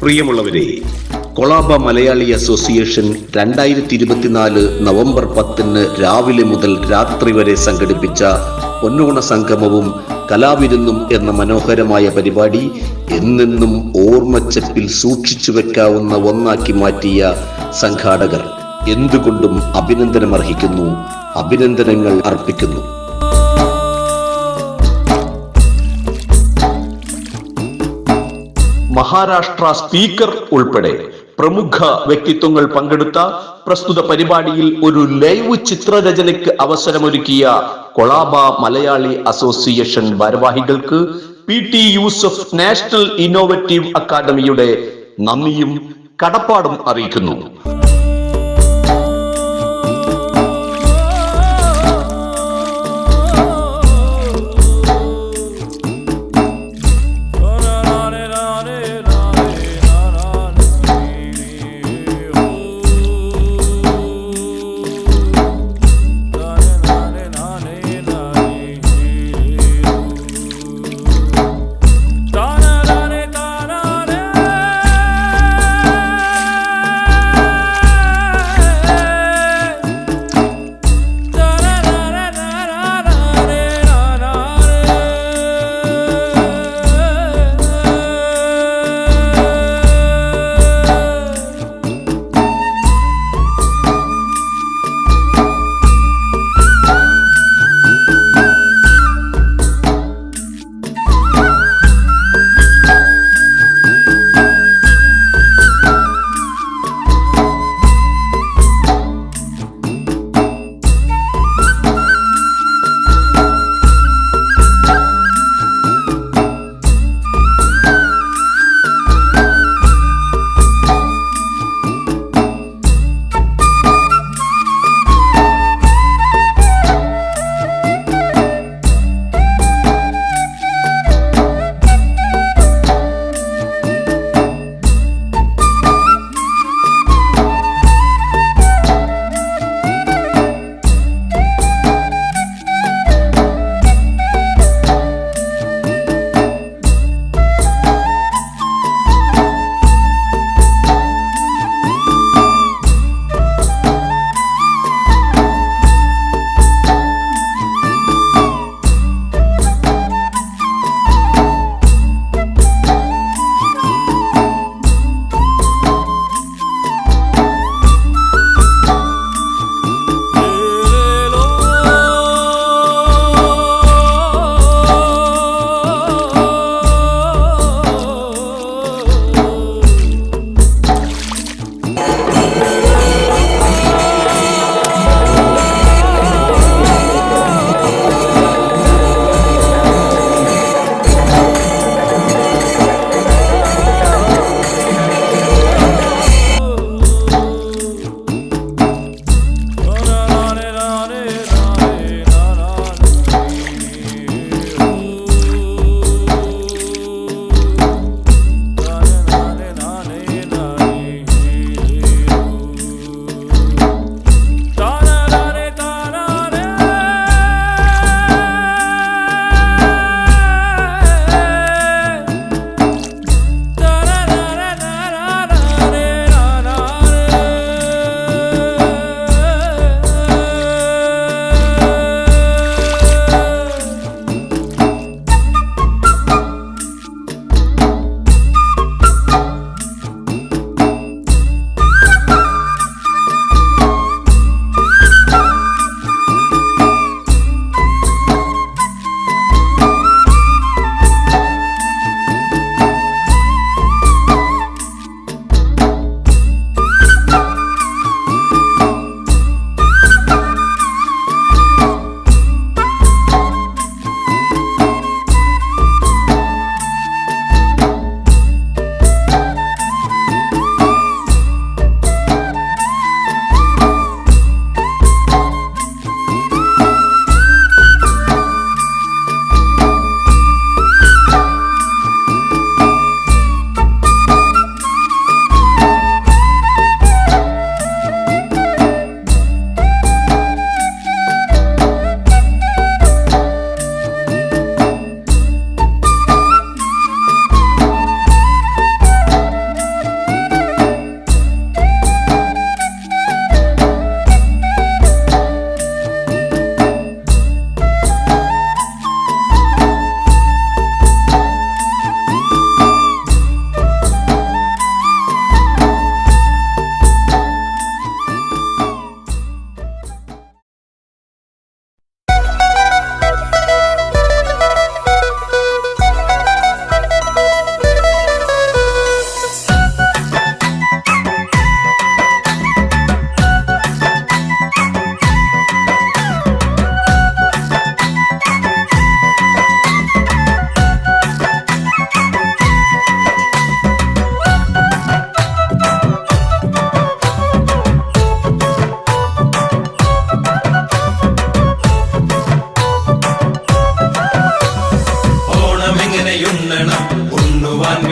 പ്രിയമുള്ളവരെ, Colaba Malayali association 2024 November 10 രാവിലെ മുതൽ രാത്രി വരെ സംഘടിപ്പിച്ച പൊന്നോണ സംഗമവും കലാവിരുന്നും എന്ന മനോഹരമായ പരിപാടി എന്നെന്നും ഓർമ്മച്ചപ്പിൽ സൂക്ഷിച്ചു വെക്കാവുന്ന ഒന്നാക്കി മാറ്റിയ സംഘാടകർ എന്തുകൊണ്ടും അഭിനന്ദനമർഹിക്കുന്നു, അഭിനന്ദനങ്ങൾ അർപ്പിക്കുന്നു. മഹാരാഷ്ട്ര സ്പീക്കർ ഉൾപ്പെടെ പ്രമുഖ വ്യക്തിത്വങ്ങൾ പങ്കെടുത്ത പ്രസ്തുത പരിപാടിയിൽ ഒരു ലൈവ് ചിത്രരചനയ്ക്ക് അവസരമൊരുക്കിയ കൊളാബ മലയാളി അസോസിയേഷൻ ഭാരവാഹികൾക്ക് PT യൂസഫ് നാഷണൽ ഇന്നോവേറ്റീവ് അക്കാദമിയുടെ നന്ദിയും കടപ്പാടും അറിയിക്കുന്നു.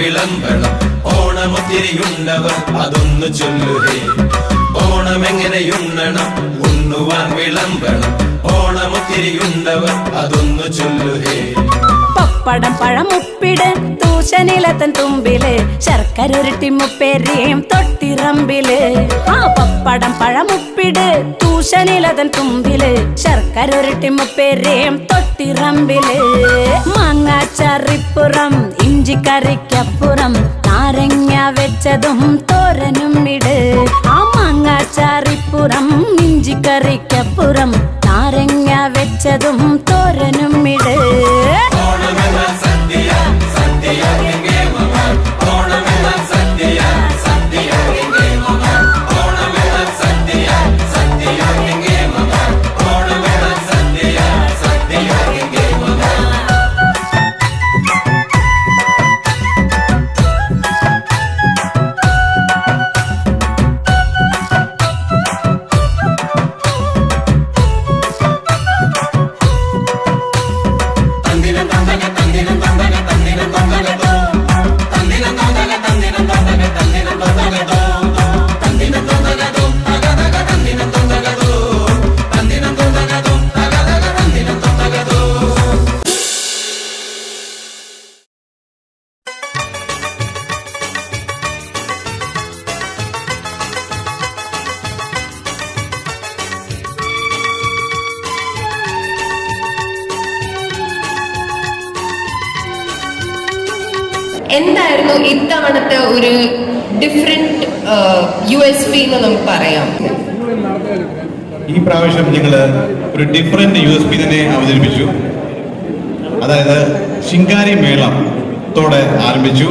വിളമ്പണം. ഓണമൊത്തിരിയുണ്ടവർ അതൊന്നു ചൊല്ലുകേ. ഓണമെങ്ങനെയുണ്ണണം ഉണ്ണുവാൻ വിളമ്പണം. ഓണമൊത്തിരിയുണ്ടവർ അതൊന്നു ചൊല്ലുകേ. പപ്പടം പഴം ഉപ്പിട് തൂശനിലത്തൻ തുമ്പില് ശർക്കരൊരുട്ടി മുപ്പേരിയും തൊട്ടിറമ്പില്. പപ്പടം പഴം ഉപ്പിട് തൂശനിലതൻ തുമ്പില് ശർക്കരൊരുട്ടി മുപ്പേരിയും തൊട്ടിറമ്പില്. മാങ്ങാച്ചറിപ്പുറം ഇഞ്ചിക്കറിക്കപ്പുറം നാരങ്ങ വെച്ചതും തോരനും ഇട്. മാങ്ങാച്ചറിപ്പുറം ഇഞ്ചിക്കറിക്കപ്പുറം നാരങ്ങ വെച്ചതും തോരനും ഇട്. എന്തായിരുന്നു ഇത്തവണത്തെ ഒരു ഡിഫറെന്റ് USP എന്ന് നമുക്ക് പറയാം? ഈ പ്രാവശ്യം നിങ്ങൾ ഒരു ഡിഫറെന്റ് USP തന്നെ അവതരിപ്പിച്ചു. അതായത് ശിങ്കാരി മേളത്തോടെ ആരംഭിച്ചു.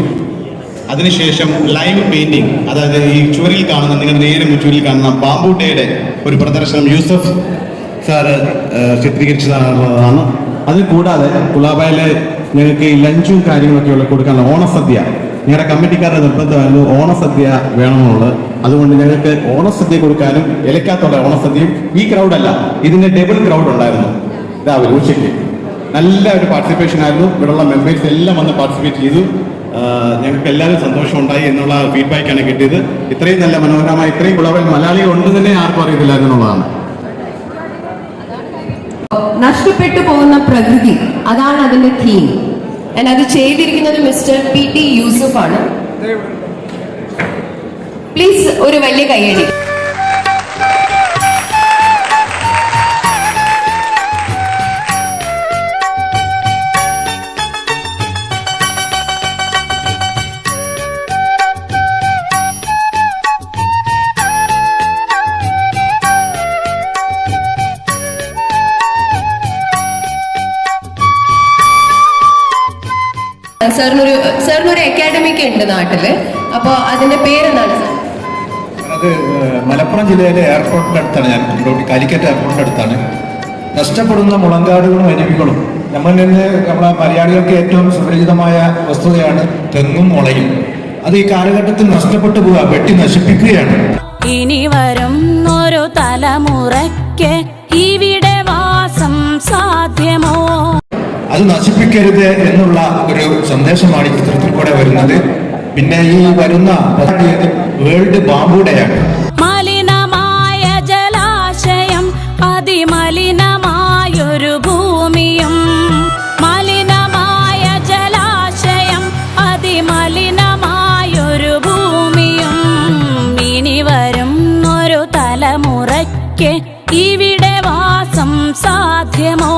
അതിനുശേഷം ലൈവ് പെയിന്റിംഗ്, അതായത് ഈ ചുവരിൽ കാണുന്ന, നിങ്ങളുടെ നേരെ ചുവരിൽ കാണുന്ന ബാംബു ഡേയുടെ ഒരു പ്രദർശനം യൂസഫ് സാറ് ചിത്രീകരിച്ചതാണ്. അത് കൂടാതെ കുലാബയിലെ ഞങ്ങൾക്ക് ഈ ലഞ്ചും കാര്യങ്ങളൊക്കെ കൊടുക്കാനുള്ള ഓണസദ്യ, ഞങ്ങളുടെ കമ്മിറ്റിക്കാരുടെ നിർബന്ധമായിരുന്നു ഓണസദ്യ വേണമെന്നുള്ളത്. അതുകൊണ്ട് ഞങ്ങൾക്ക് ഓണസദ്യ കൊടുക്കാനും ഇലക്കാത്തോടെ ഓണസദ്യയും ഈ ക്രൗഡല്ല, ഇതിന്റെ ഡബിൾ ക്രൗഡ് ഉണ്ടായിരുന്നു. രാവിലെ ഉച്ചയ്ക്ക് നല്ല ഒരു പാർട്ടിസിപ്പേഷൻ ആയിരുന്നു. ഇവിടെയുള്ള മെമ്പേഴ്സ് എല്ലാം വന്ന് പാർട്ടിസിപ്പേറ്റ് ചെയ്തു. ഞങ്ങൾക്ക് എല്ലാവരും സന്തോഷമുണ്ടായി എന്നുള്ള ഫീഡ്ബാക്കാണ് കിട്ടിയത്. ഇത്രയും നല്ല മനോഹരമായ ഇത്രയും കുളവൽ മലയാളികൾ ഉണ്ട് തന്നെ ആർക്കും അറിയത്തില്ലായിരുന്നു എന്നുള്ളതാണ്. നഷ്ടപ്പെട്ടു പോകുന്ന പ്രകൃതി, അതാണ് അതിന്റെ തീം. അത് ചെയ്തിരിക്കുന്നത് മിസ്റ്റർ PT യൂസഫ് ആണ്. പ്ലീസ് ഒരു വലിയ കയ്യടി. സാറിനൊരു അക്കാഡമിക്ക് ഉണ്ട് നാട്ടില്, അപ്പൊ അതിന്റെ പേരെന്താണ് സാർ? അത് മലപ്പുറം ജില്ലയിലെ എയർപോർട്ടിന്റെ അടുത്താണ്. ഞാൻ കാലിക്കറ്റ് എയർപോർട്ടിന്റെ അടുത്താണ്. നഷ്ടപ്പെടുന്ന മുളങ്കാടുകളും അരുവികളും നമ്മളിൽ നിന്ന് നമ്മളെ മലയാളികൾക്ക് ഏറ്റവും സുപരിചിതമായ വസ്തുതയാണ് തെങ്ങും മുളയും. അത് ഈ കാലഘട്ടത്തിൽ നഷ്ടപ്പെട്ടു പോവുക, വെട്ടി നശിപ്പിക്കുകയാണ്. ഇനി വരും ഒരു തലമുറയ്ക്ക് ഇവിടെ വാസം സാധ്യമോ? അത് നശിപ്പിക്കരുത് എന്നുള്ള ഒരു സന്ദേശമാണ് ഈ ചിത്രത്തിൽ കൂടെ വരുന്നത്. പിന്നെ ഈ വരുന്ന വേൾഡ് ബാംബു ഡേ ആണ്. മലിനമായ ജലാശയം, അതിമലിനമായൊരു ഭൂമിയും. മലിനമായ ജലാശയം, അതിമലിനമായൊരു ഭൂമിയും. ഇനി വരും ഒരു തലമുറയ്ക്ക് ഇവിടെ വാസം സാധ്യമോ?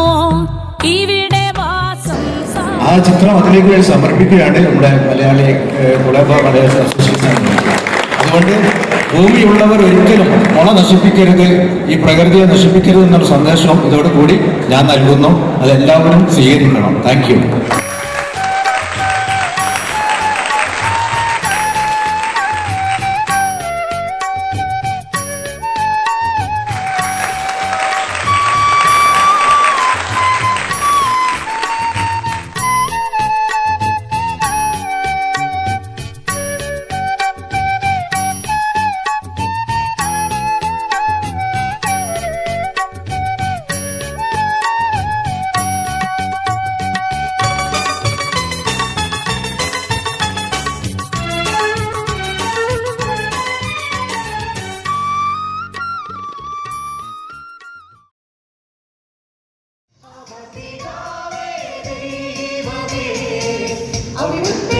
ഇവിടെ വാസം ആ ചിത്രം അതിലേക്ക് വേണ്ടി സമർപ്പിക്കുകയാണ് നമ്മുടെ മലയാളി മലയാളി അസോസിയേഷൻ. അതുകൊണ്ട് ഭൂമിയുള്ളവർ ഒരിക്കലും മുള നശിപ്പിക്കരുത്, ഈ പ്രകൃതിയെ നശിപ്പിക്കരുത് എന്നുള്ള സന്ദേശം ഇതോടുകൂടി ഞാൻ നൽകുന്നു. അതെല്ലാവരും സ്വീകരിക്കണം. Thank you. we will